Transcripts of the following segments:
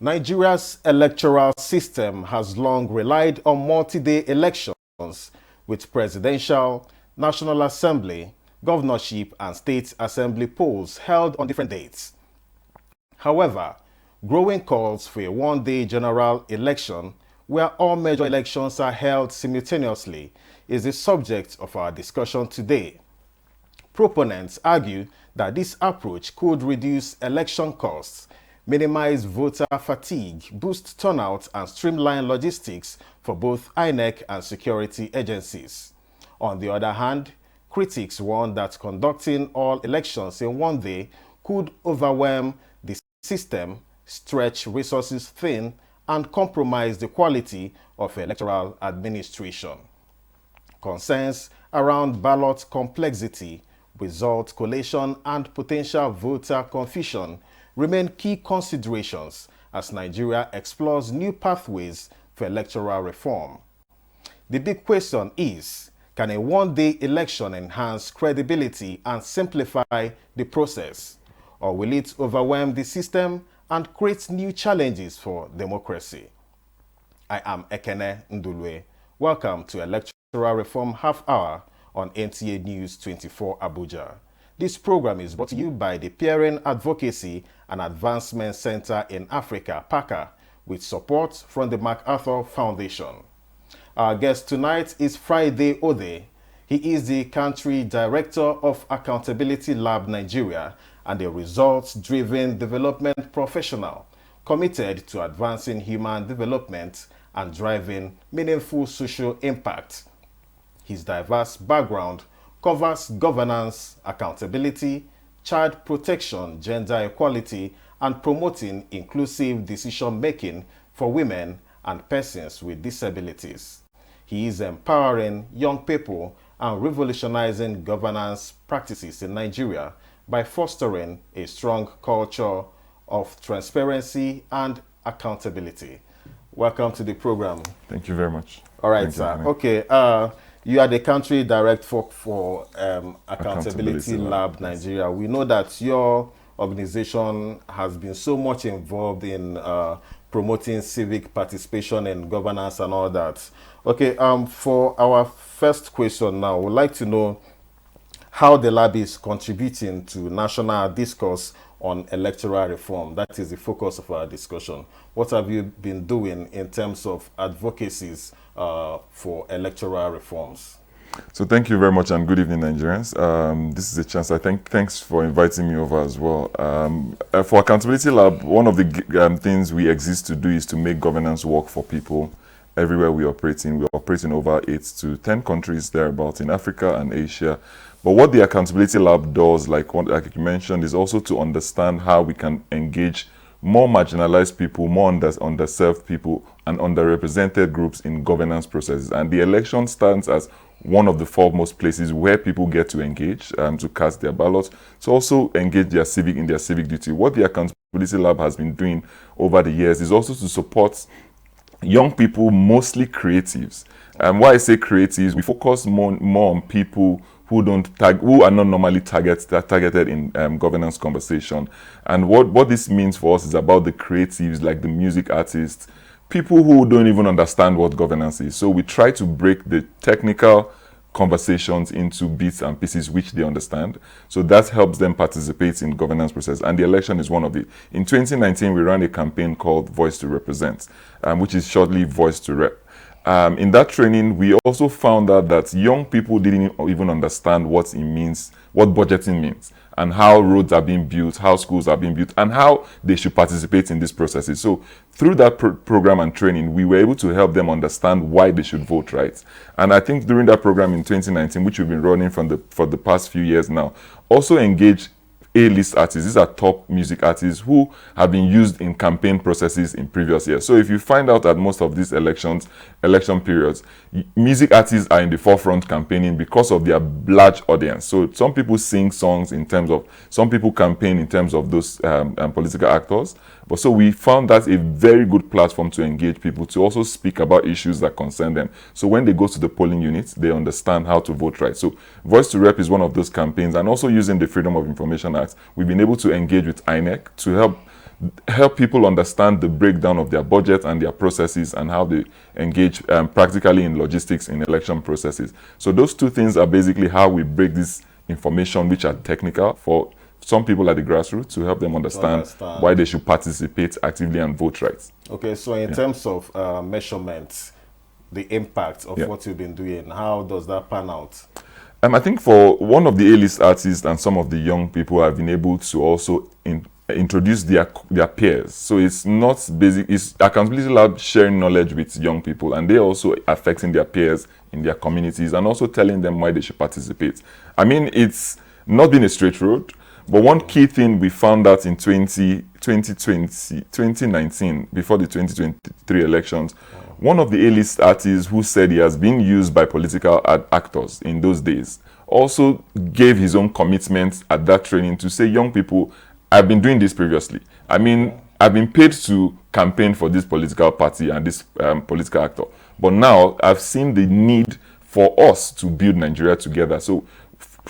Nigeria's electoral system has long relied on multi-day elections with presidential, National Assembly, governorship and state assembly polls held on different dates. However, growing calls for a one-day general election where all major elections are held simultaneously is the subject of our discussion today. Proponents argue that this approach could reduce election costs, minimize voter fatigue, boost turnout, and streamline logistics for both INEC and security agencies. On the other hand, critics warn that conducting all elections in one day could overwhelm the system, stretch resources thin, and compromise the quality of electoral administration. Concerns around ballot complexity, result collation, and potential voter confusion remain key considerations as Nigeria explores new pathways for electoral reform. The big question is, can a one-day election enhance credibility and simplify the process? Or will it overwhelm the system and create new challenges for democracy? I am Ekene Ndulwe. Welcome to Electoral Reform Half Hour on NTA News 24 Abuja. This program is brought to you by the Peering Advocacy and Advancement Center in Africa, PAACA, with support from the MacArthur Foundation. Our guest tonight is Friday Odeh. He is the Country Director of Accountability Lab Nigeria and a results-driven development professional committed to advancing human development and driving meaningful social impact. His diverse background covers governance, accountability, child protection, gender equality, and promoting inclusive decision-making for women and persons with disabilities. He is empowering young people and revolutionizing governance practices in Nigeria by fostering a strong culture of transparency and accountability. Welcome to the program. Thank you very much. All right, sir. Okay. You are the country director for Accountability Lab Nigeria. We know that your organization has been so much involved in promoting civic participation and governance and all that. Okay, for our first question now, we'd like to know how the lab is contributing to national discourse on electoral reform. That is the focus of our discussion. What have you been doing in terms of advocacies for electoral reforms? So thank you very much and good evening, Nigerians. This is a chance. Thanks for inviting me over as well. For Accountability Lab, one of the things we exist to do is to make governance work for people everywhere we operate in. We operate in over 8 to 10 countries thereabouts in Africa and Asia. But what the Accountability Lab does, like you mentioned, is also to understand how we can engage more marginalized people, more underserved people, and underrepresented groups in governance processes. And the election stands as one of the foremost places where people get to engage, to cast their ballots, to also engage in their civic duty. What the Accountability Lab has been doing over the years is also to support young people, mostly creatives. Why I say creatives, we focus more on people who are not normally targeted in governance conversation. And what this means for us is about the creatives, like the music artists, people who don't even understand what governance is. So we try to break the technical conversations into bits and pieces which they understand. So that helps them participate in governance process. And the election is one of it. In 2019, we ran a campaign called Voice to Represent, which is shortly Voice to Rep. In that training, we also found out that young people didn't even understand what it means, what budgeting means, and how roads are being built, how schools are being built, and how they should participate in these processes. So through that program and training, we were able to help them understand why they should vote, right? And I think during that program in 2019, which we've been running for the past few years now, also engage A-list artists. These are top music artists who have been used in campaign processes in previous years. So if you find out at most of these election periods, music artists are in the forefront campaigning because of their large audience. So some people sing songs some people campaign in terms of those political actors, But so we found that a very good platform to engage people, to also speak about issues that concern them. So when they go to the polling units, they understand how to vote right. So Voice to Rep is one of those campaigns, and also using the Freedom of Information Act, we've been able to engage with INEC to help people understand the breakdown of their budget and their processes and how they engage practically in logistics in election processes. So those two things are basically how we break this information, which are technical, for some people at the grassroots to help them understand why they should participate actively and vote right. Okay, so in terms of measurements, the impact of what you've been doing, how does that pan out? I think for one of the A-list artists and some of the young people, I've been able to also introduce their peers. So it's not basic, it's Accountability Lab sharing knowledge with young people, and they're also affecting their peers in their communities and also telling them why they should participate. I mean, it's not been a straight road, but one key thing we found out in 2019, before the 2023 elections, one of the A-list artists who said he has been used by political actors in those days also gave his own commitment at that training to say, young people, I've been doing this previously. I mean, I've been paid to campaign for this political party and this political actor. But now I've seen the need for us to build Nigeria together. So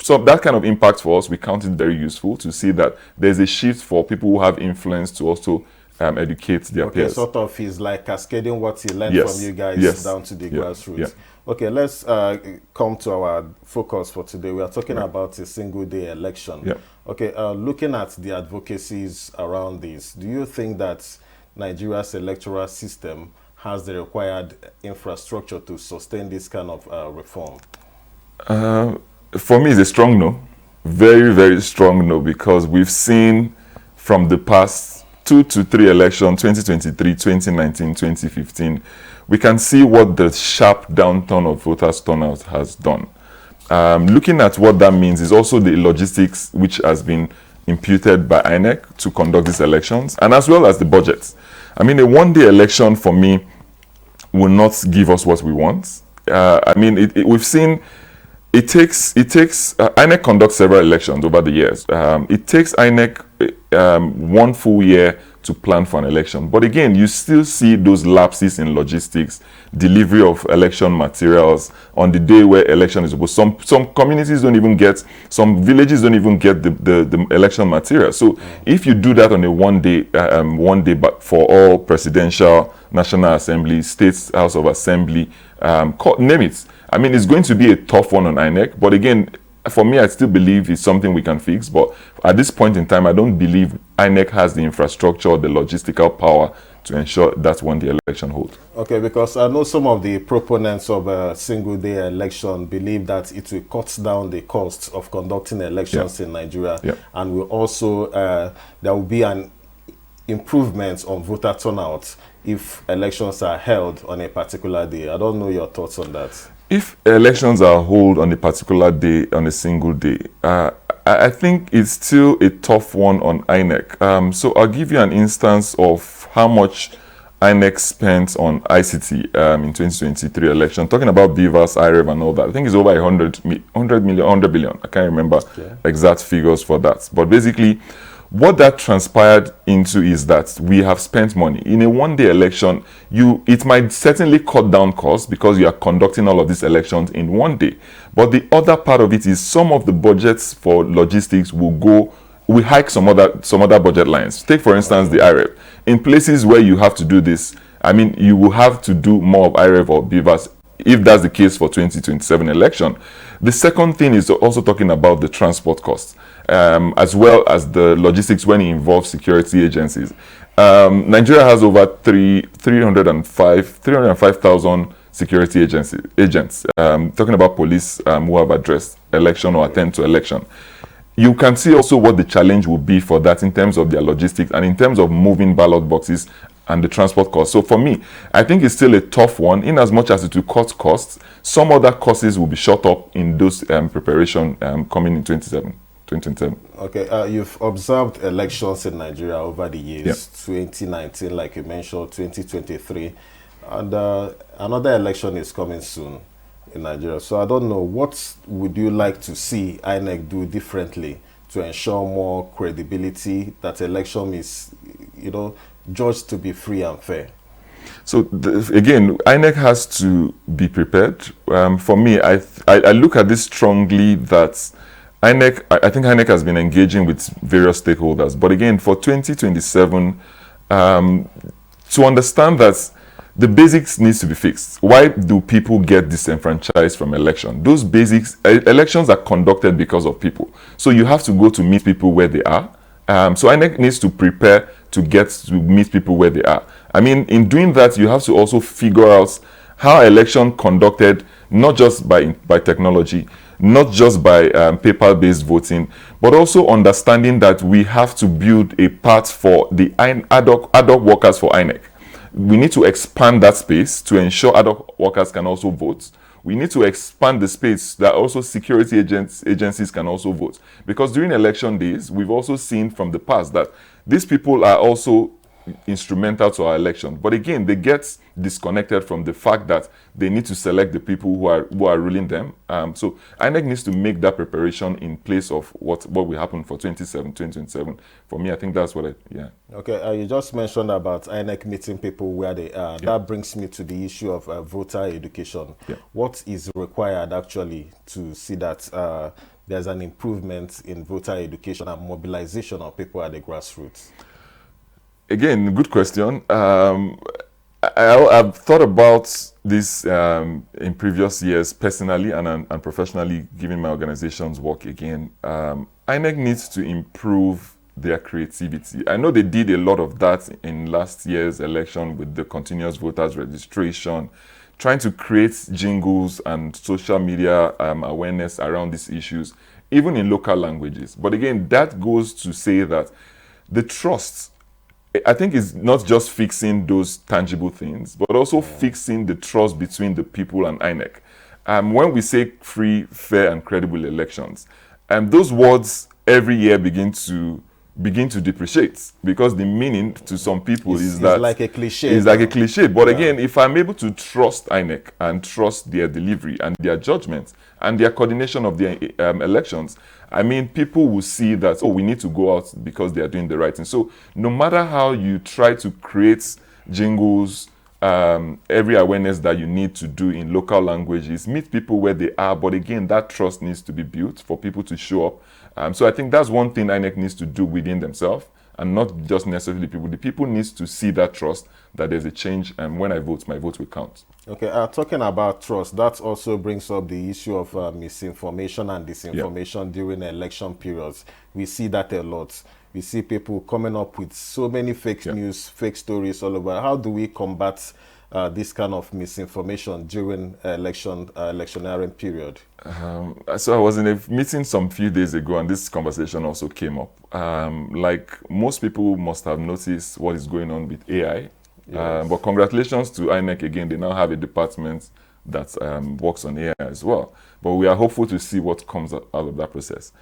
that kind of impact for us, we count it very useful to see that there's a shift for people who have influence to also educate their peers. Sort of is like cascading what he learned from you guys down to the grassroots. Okay, let's come to our focus for today. We are talking about a single-day election. Okay, looking at the advocacies around this, do you think that Nigeria's electoral system has the required infrastructure to sustain this kind of reform? For me, it's a strong no. Very, very strong no, because we've seen from the past 2 to 3 elections, 2023, 2019, 2015, we can see what the sharp downturn of voters' turnout has done. Looking at what that means is also the logistics which has been imputed by INEC to conduct these elections, and as well as the budget. I mean, a one-day election for me will not give us what we want. I mean, we've seen it takes INEC conducts several elections over the years. It takes INEC 1 full year to plan for an election. But again, you still see those lapses in logistics, delivery of election materials on the day where election is supposed. Some communities don't even get, some villages don't even get the election material. So if you do that on a one day, but for all presidential, National Assembly, States House of Assembly, name it. I mean, it's going to be a tough one on INEC, but again, for me, I still believe it's something we can fix. But at this point in time, I don't believe INEC has the infrastructure, the logistical power to ensure that one day election holds. Okay, because I know some of the proponents of a single-day election believe that it will cut down the costs of conducting elections in Nigeria, and will also there will be an improvement on voter turnout if elections are held on a particular day. I don't know your thoughts on that. If elections are held on a particular day, on a single day, I think it's still a tough one on INEC. So I'll give you an instance of how much INEC spent on ICT in 2023 election. Talking about BVAS, IREV and all that. I think it's over 100 billion. I can't remember exact figures for that. But basically, what that transpired into is that we have spent money. In a one-day election, it might certainly cut down costs because you are conducting all of these elections in one day. But the other part of it is some of the budgets for logistics will hike some other budget lines. Take, for instance, the IREV. In places where you have to do this, I mean, you will have to do more of IREV or BVAS if that's the case for 2027 election. The second thing is also talking about the transport costs. As well as the logistics when it involves security agencies. Nigeria has over 305,000 security agents. Talking about police who have addressed election or attend to election. You can see also what the challenge will be for that in terms of their logistics and in terms of moving ballot boxes and the transport costs. So for me, I think it's still a tough one in as much as it will cut costs. Some other costs will be shot up in those preparation coming in 2027. Okay, you've observed elections in Nigeria over the years, 2019, like you mentioned, 2023, and another election is coming soon in Nigeria. So I don't know, what would you like to see INEC do differently to ensure more credibility, that election is judged to be free and fair? So again, INEC has to be prepared. For me, I look at this strongly that INEC, I think INEC has been engaging with various stakeholders. But again, for 2027, to understand that the basics needs to be fixed. Why do people get disenfranchised from election? Those basics, elections are conducted because of people. So you have to go to meet people where they are. So INEC needs to prepare to get to meet people where they are. I mean, in doing that, you have to also figure out how election conducted, not just by technology, not just by paper-based voting, but also understanding that we have to build a path for the ad hoc workers for INEC. We need to expand that space to ensure ad hoc workers can also vote. We need to expand the space that also security agencies can also vote. Because during election days, we've also seen from the past that these people are also instrumental to our election. But again, they get disconnected from the fact that they need to select the people who are ruling them. So INEC needs to make that preparation in place of what will happen for 2027. For me, I think that's what Okay, you just mentioned about INEC meeting people where they are. Yeah. That brings me to the issue of voter education. Yeah. What is required actually to see that there's an improvement in voter education and mobilization of people at the grassroots? Again, good question. I've thought about this in previous years, personally and professionally, given my organization's work again. INEC needs to improve their creativity. I know they did a lot of that in last year's election with the continuous voters registration, trying to create jingles and social media awareness around these issues, even in local languages. But again, that goes to say that the trust, I think, is not just fixing those tangible things, but also fixing the trust between the people and INEC. When we say free, fair, and credible elections, those words every year begin to depreciate, because the meaning to some people is like a cliche. It's like a cliche. But again, if I'm able to trust INEC and trust their delivery and their judgment and their coordination of their elections, I mean, people will see that, oh, we need to go out because they are doing the right thing. So no matter how you try to create jingles, every awareness that you need to do in local languages, meet people where they are. But again, that trust needs to be built for people to show up. So I think that's one thing INEC needs to do within themselves, and not just necessarily people. The people needs to see that trust, that there's a change, and when I vote, my vote will count. Okay, talking about trust, that also brings up the issue of misinformation and disinformation during election periods. We see that a lot. We see people coming up with so many fake news, fake stories all over. How do we combat this kind of misinformation during electioneering period? So I was in a meeting some few days ago, and this conversation also came up. Like most people must have noticed what is going on with AI. Yes. But congratulations to INEC again. They now have a department that works on AI as well. But we are hopeful to see what comes out of that process.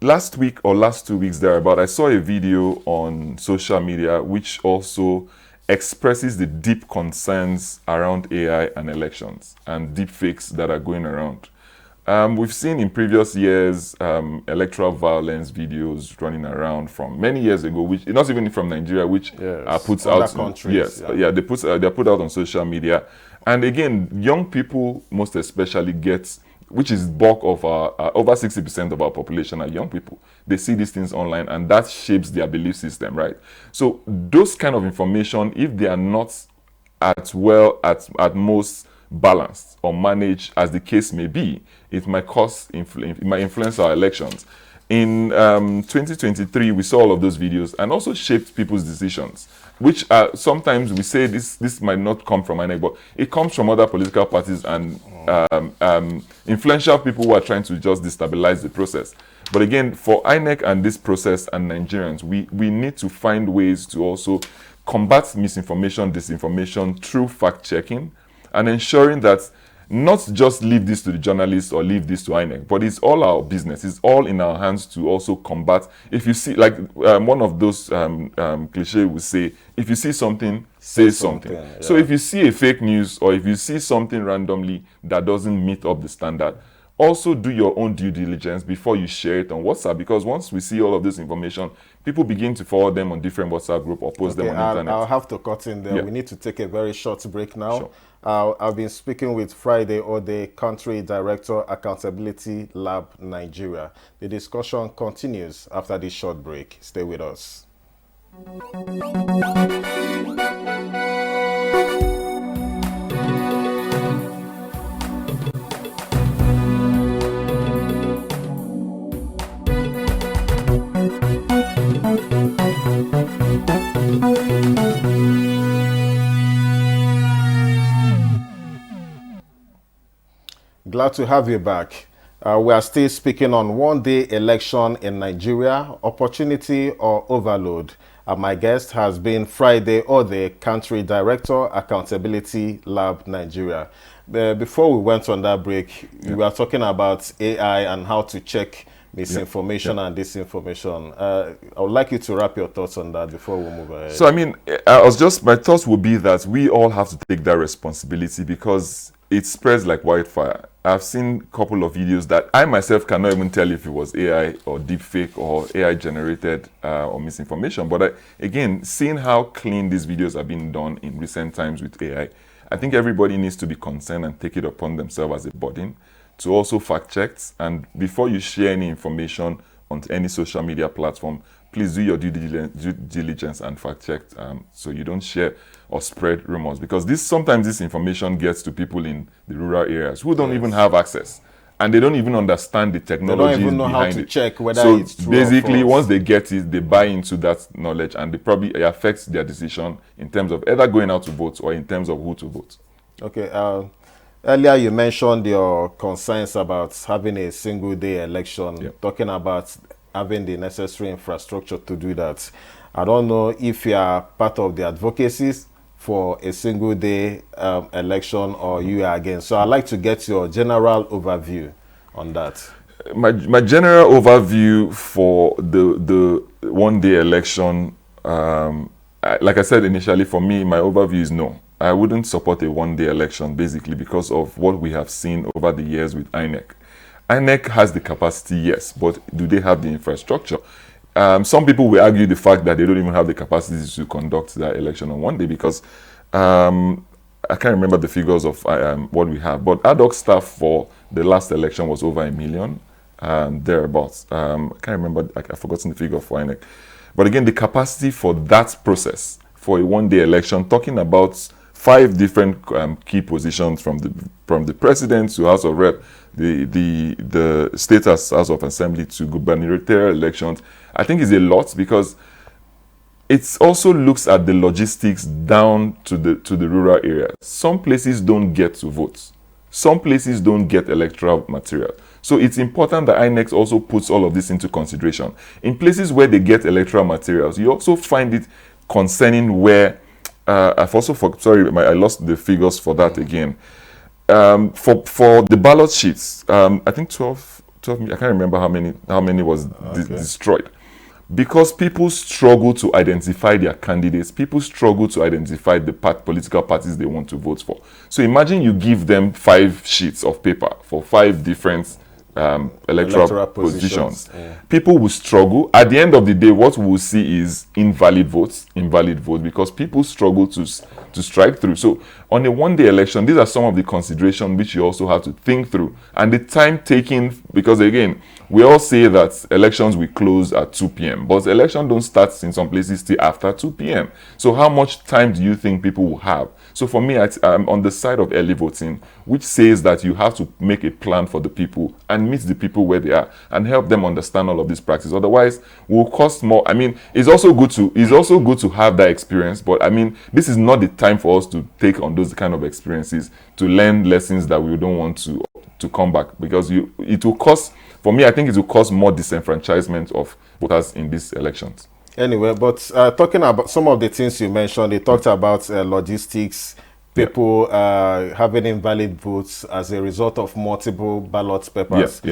Last week or last 2 weeks thereabout, I saw a video on social media which also expresses the deep concerns around AI and elections and deep fakes that are going around. We've seen in previous years electoral violence videos running around from many years ago, which not even from Nigeria, which are put out. Countries, they're put out on social media, and again, young people most especially get, which is bulk of our over 60% of our population are young people. They see these things online, and that shapes their belief system, right? So those kind of information, if they are not at most balanced or managed, as the case may be, it might it might influence our elections. In 2023, we saw all of those videos and also shaped people's decisions, which sometimes we say this might not come from INEC, but it comes from other political parties and influential people who are trying to just destabilize the process. But again, for INEC and this process and Nigerians, we need to find ways to also combat misinformation, disinformation through fact-checking, and ensuring that not just leave this to the journalists or leave this to INEC, but it's all our business. It's all in our hands to also combat. If you see, like one of those cliches would say, if you see something, say something. Yeah. So if you see a fake news or if you see something randomly that doesn't meet up the standard, Also do your own due diligence before you share it on WhatsApp, because once we see all of this information, people begin to forward them on different WhatsApp group or post them on internet. I'll have to cut in there. Yeah. We need to take a very short break now. Sure. I've been speaking with Friday Odeh, Country Director, Accountability Lab, Nigeria. The discussion continues after this short break. Stay with us. Glad to have you back. We are still speaking on one-day election in Nigeria, opportunity or overload. My guest has been Friday Odeh, Country Director, Accountability Lab, Nigeria. Before we went on that break, we were talking about AI and how to check misinformation and disinformation. I would like you to wrap your thoughts on that before we move ahead. So, I mean, my thoughts would be that we all have to take that responsibility, because it spreads like wildfire. I've seen a couple of videos that I myself cannot even tell if it was AI or deepfake or AI generated or misinformation. But again, seeing how clean these videos have been done in recent times with AI, I think everybody needs to be concerned and take it upon themselves as a burden to also fact check. And before you share any information on any social media platform, please do your due diligence and fact check, so you don't share or spread rumors, because sometimes this information gets to people in the rural areas who don't even have access, and they don't even understand the technology. They don't even know how to check whether it's true basically, or false. once they get it, they buy into that knowledge, and it affects their decision in terms of either going out to vote or in terms of who to vote. Okay. Earlier you mentioned your concerns about having a single-day election, talking about having the necessary infrastructure to do that. I don't know if you are part of the advocacies for a single-day election or you are against. So I'd like to get your general overview on that. My general overview for the one-day election, like I said initially, for me, my overview is no. I wouldn't support a one-day election, basically because of what we have seen over the years with INEC. INEC has the capacity, yes, but do they have the infrastructure? Some people will argue the fact that they don't even have the capacity to conduct that election on one day, because I can't remember the figures of what we have, but ad hoc staff for the last election was over 1 million, thereabouts. I can't remember, I've forgotten the figure for INEC. But again, the capacity for that process, for a one-day election, talking about 5 different key positions, from the president to House of Rep, the state House of Assembly to gubernatorial elections, I think is a lot, because it also looks at the logistics down to the rural areas. Some places don't get to vote. Some places don't get electoral material. So it's important that INEC also puts all of this into consideration. In places where they get electoral materials, you also find it concerning where I've also I lost the figures for that again. For the ballot sheets, I think 12 I can't remember how many was destroyed, because people struggle to identify their candidates. People struggle to identify the political parties they want to vote for. So imagine you give them 5 sheets of paper for 5 different electoral positions. People will struggle. At the end of the day, what we will see is invalid votes, because people struggle to strike through. So on a one-day election, these are some of the considerations which you also have to think through. And the time taken, because again, we all say that elections will close at 2 p.m., but elections don't start in some places till after 2 p.m. So how much time do you think people will have? So for me, I'm on the side of early voting, which says that you have to make a plan for the people and meet the people where they are and help them understand all of these practices. Otherwise, will cost more. I mean, it's also good to have that experience, but I mean, this is not the time for us to take on those kind of experiences to learn lessons that we don't want to come back, because it will cause, for me, I think it will cause more disenfranchisement of voters in these elections. Anyway, but talking about some of the things you mentioned, they talked about logistics, people having invalid votes as a result of multiple ballot papers.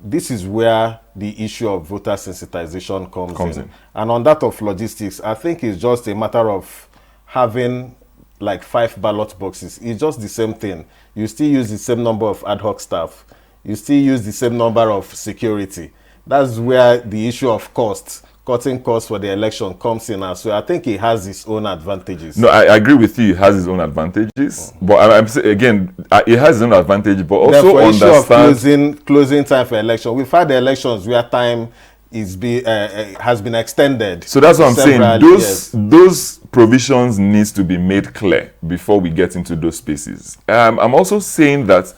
This is where the issue of voter sensitization comes in. And on that of logistics, I think it's just a matter of having like 5 ballot boxes. It's just the same thing. You still use the same number of ad hoc staff. you still use the same number of security. That's where the issue of costs, cutting costs for the election comes in as well. I think it has its own advantages. No, I agree with you. It has its own advantages, but I'm saying again, it has its own advantage. But also therefore, understand issue of closing time for election. We've had the elections where time has been extended. So that's what I'm saying. Those provisions needs to be made clear before we get into those spaces. I'm also saying that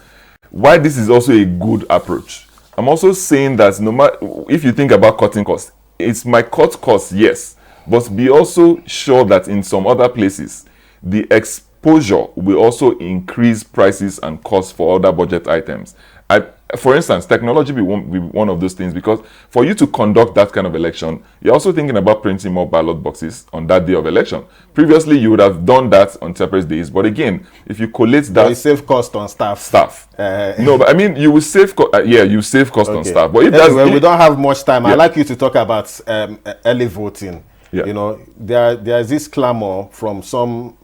why this is also a good approach. I'm also saying that no matter if you think about cutting costs, it's my cut costs, yes, but be also sure that in some other places the exposure will also increase prices and costs for other budget items. For instance, technology won't be one of those things, because for you to conduct that kind of election, you're also thinking about printing more ballot boxes on that day of election. Previously, you would have done that on separate days, but again, if you collate that, you save cost on staff. No, but I mean, you will save. You save cost on staff. But if anyway, we don't have much time. Yeah. I'd like you to talk about early voting. Yeah. You know, there's this clamor from some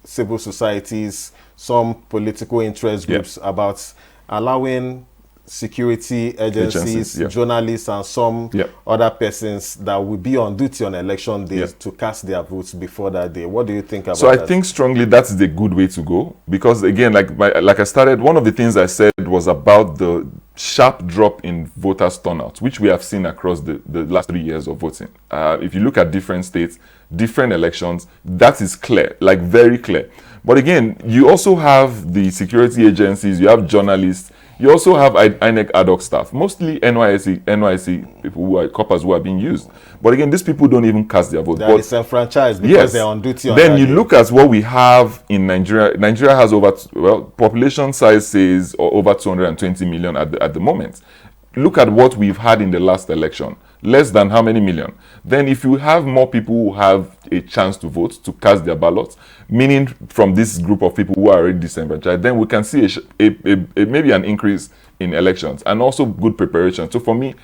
civil societies, some political interest groups about allowing security agencies, journalists, and some other persons that will be on duty on election days to cast their votes before that day. What do you think about that? So I think strongly that's the good way to go, because again, like I started, one of the things I said was about the sharp drop in voters turnout, which we have seen across the last 3 years of voting. If you look at different states, different elections, that is clear, like very clear. But again, you also have the security agencies, you have journalists, you also have INEC ad hoc staff, mostly NYSC people who are coppers who are being used. But again, these people don't even cast their vote. They are disenfranchised because they're on duty on then you day. Look at what we have in Nigeria. Nigeria has population size says over 220 million at the moment. Look at what we've had in the last election. Less than how many million? Then if you have more people who have a chance to vote, to cast their ballots, meaning from this group of people who are already disenfranchised, then we can see maybe an increase in elections and also good preparation. So for me,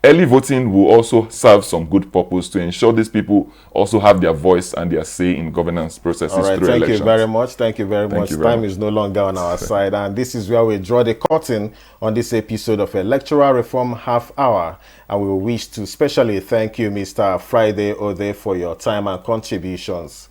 early voting will also serve some good purpose to ensure these people also have their voice and their say in governance processes through elections. Thank you very much. Thank you very much. Time is no longer on our side, and this is where we draw the curtain on this episode of Electoral Reform Half Hour. And we wish to specially thank you, Mr. Friday Odeh, for your time and contributions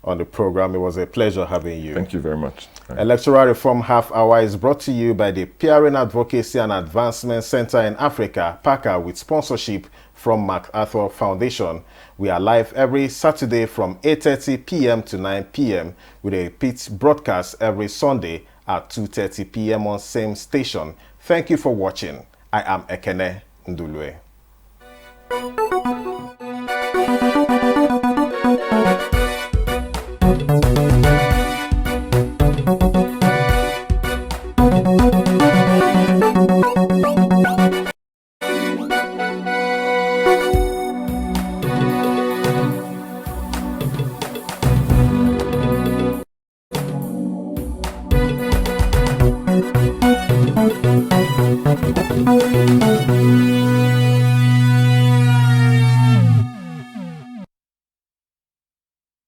on the program. It was a pleasure having you. Thank you very much. Electoral Reform Half Hour is brought to you by the PRN Advocacy and Advancement Center in Africa, PAACA, with sponsorship from MacArthur Foundation. We are live every Saturday from 8:30 p.m. to 9 p.m. with a repeat broadcast every Sunday at 2:30 p.m. on same station. Thank you for watching. I am Ekene Ndulue.